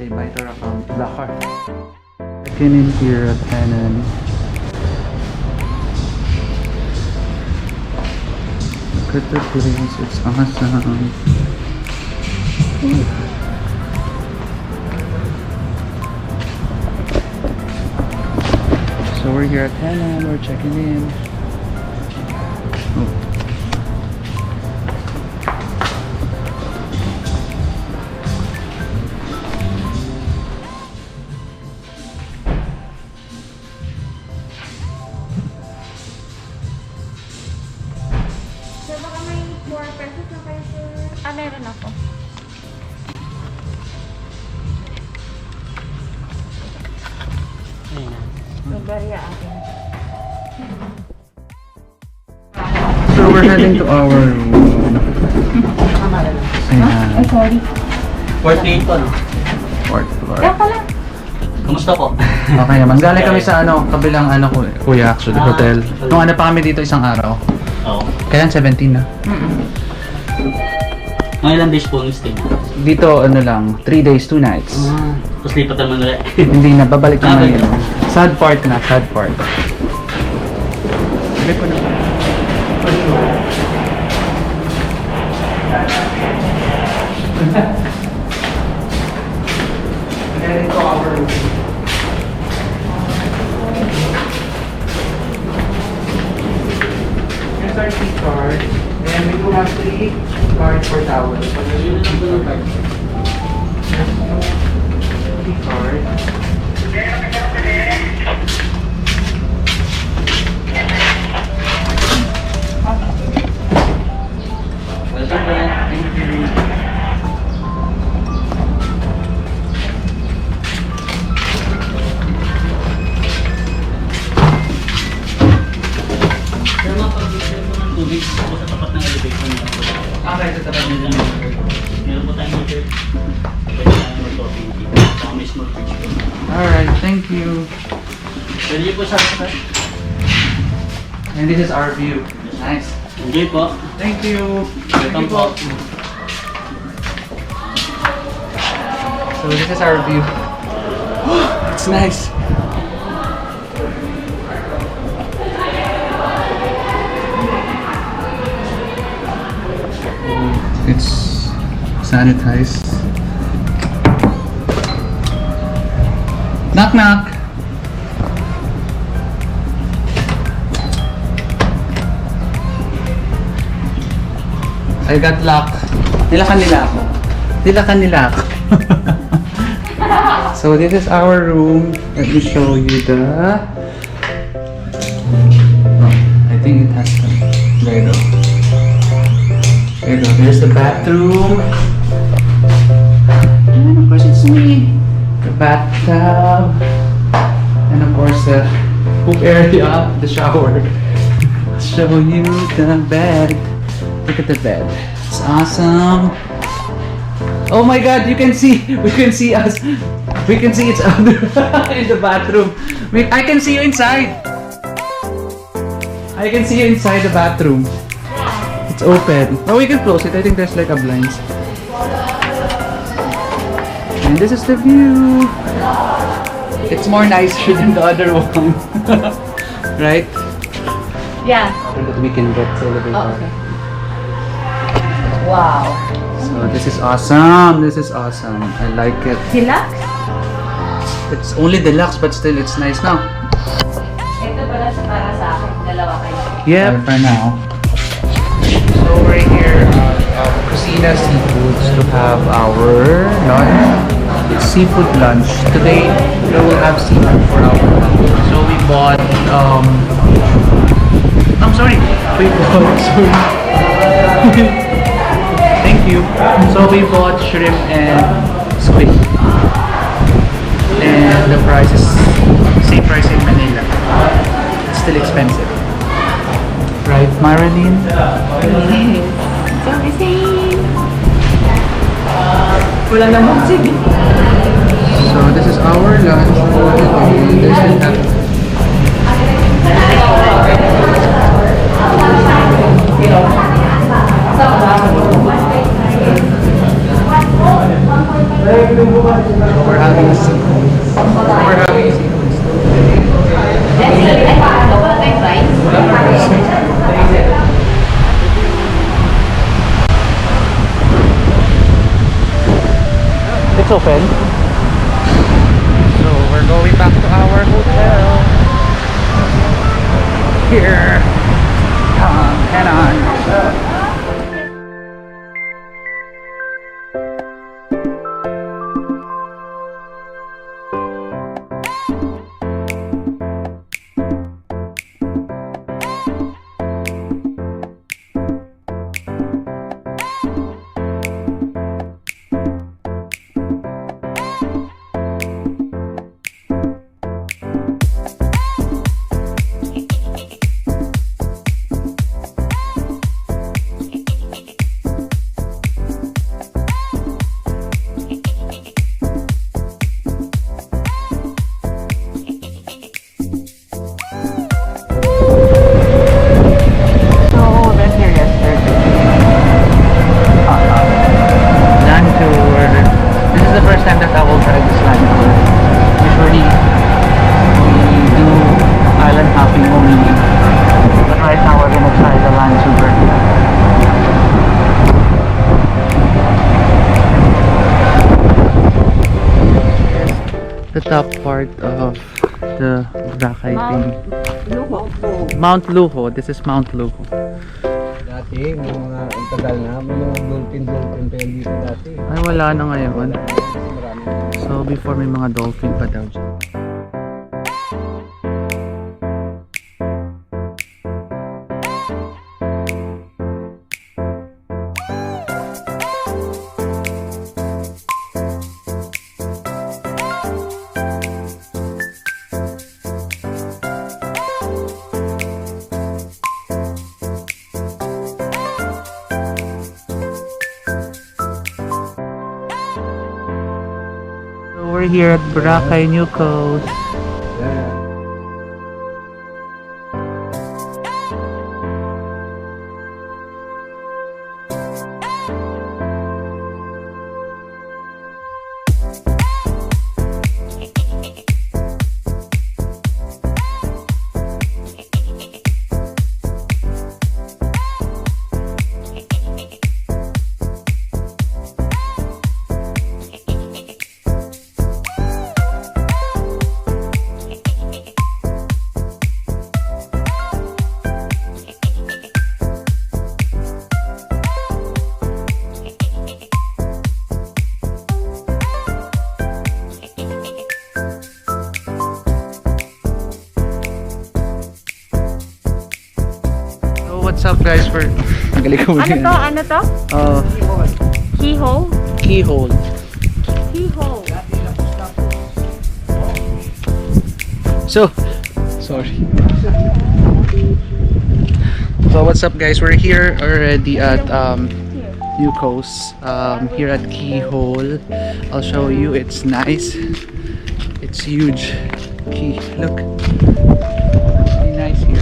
say bye to our car. Checking in here at Hennan. Look at the place, it's awesome. So we're here at Hennan, we're checking in. Oh. Sir, baka may 4 pesos na kayo, sir. Ah, meron ako. Nagbarya akin. So we're heading to our room. Ayan. Ay, sorry. Fourth plate po, no? Fourth floor. Kaya pala. Kamusta po? Okay naman. Galing kami sa kabilang kuya actually, hotel. Nung pa kami dito isang araw. Oo. Kailan 17 na. Mga ilang days po ang stay na? Dito lang, 3 days, 2 nights. Tapos lipat naman ulit. Hindi na, babalik naman yun. Sad part na, sad part. Sabi ko na. Heading to our room. Here's our key card. And we do have 3 cards for towels. Key card. Welcome back. Thank you. Pero mapag-share po ng tubig po sa tapat ng elevation niya. Okay, sa tapat Meron lang. Meron po tayong heater. Pwede tayong mag-coffee. Saka may small fridge po. Alright, thank you. Pwede niyo po sa sir. And this is our view. Nice. Enjoy po. Thank you. Welcome po. So this is our view. It's nice. It's sanitized. Knock knock. I got lock. Nilakan nila ako. Nilakan nila ako. So this is our room. Let me show you the... Oh, I think it has the... There you go. There you go. There's the bathroom. And of course it's me. The bathtub. And of course the poop area, the shower. Show you the bed. Look at the bed. It's awesome. Oh my god, you can see, we can see us. We can see each other in the bathroom. I can see you inside. I can see you inside the bathroom. It's open. Oh, we can close it. I think there's like a blind. And this is the view. It's more nicer than the other one. Right? Yeah. That we can get elevator. Oh, okay. Wow. So this is awesome. This is awesome. I like it. Deluxe? It's only deluxe, but still it's nice now. Ito pala para sa akin. Dalawa kayo. Yep. For now. So we're here at Cucina Seafoods to have our lunch. It's seafood lunch. Today we will have seafood for our lunch. So we bought I'm sorry. We bought Thank you. So we bought shrimp and squid. And the price is same price in Manila. It's still expensive. Right, Marilyn? So busy. Wala namang sige. So this is our lunch for the day. There's an app. So we're here. Hennan. The top part of the Boracay thing. Mount Luho. This is Mount Luho. Dati, mga ang tagal na, may mga dolphin pa yun dito dati. Ay, wala na ngayon. Marami. So, before may mga dolphin pa daw dyan. We're here at Boracay New Coast. What's up guys? Magaling ko Ano to? Ano to? Keyhole? Keyhole. Keyhole. So, sorry. So what's up guys? We're here already at Newcoast. Here at Keyhole. I'll show you. It's nice. It's huge. Look. It's really nice here.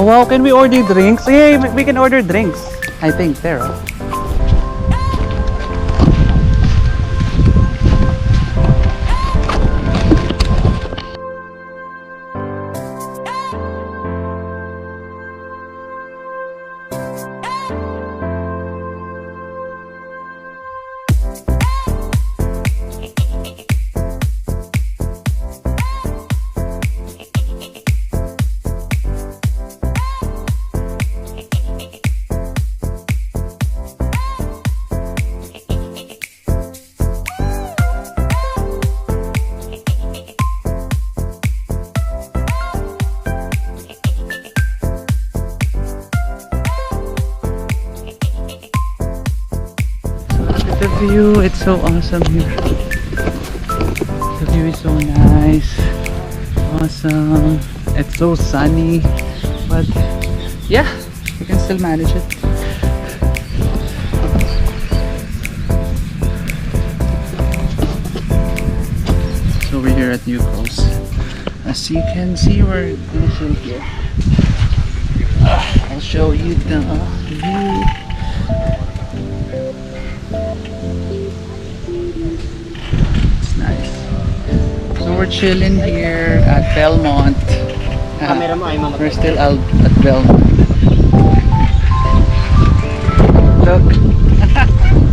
Oh wow, can we order drinks? Yeah, we can order drinks. I think there. The view, it's so awesome here. The view is so nice, awesome. It's so sunny, but yeah, we can still manage it. So we're here at Newcoast. As you can see, we're gonna chill here. I'll show you the view. So we're chilling here at Belmont. Camera mo ay mamatay. We're still out at Belmont. Look,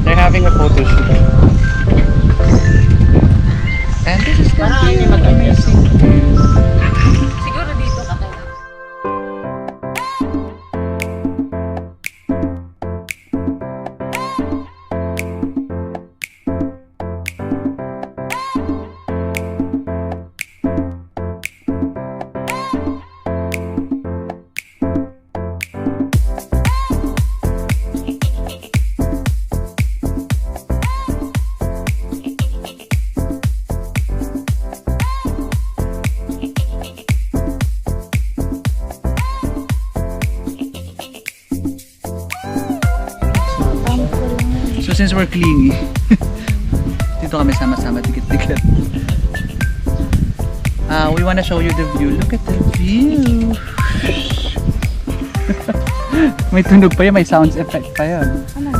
they're having a photo shoot. And this is the Parang view. hindi mag-adjust. Amazing views. Siguro dito ka tayo. So since we're clingy, dito kami sama-sama, dikit-dikit. We wanna show you the view. Look at the view. May tunog pa yan, may sounds effect pa yan. Ano?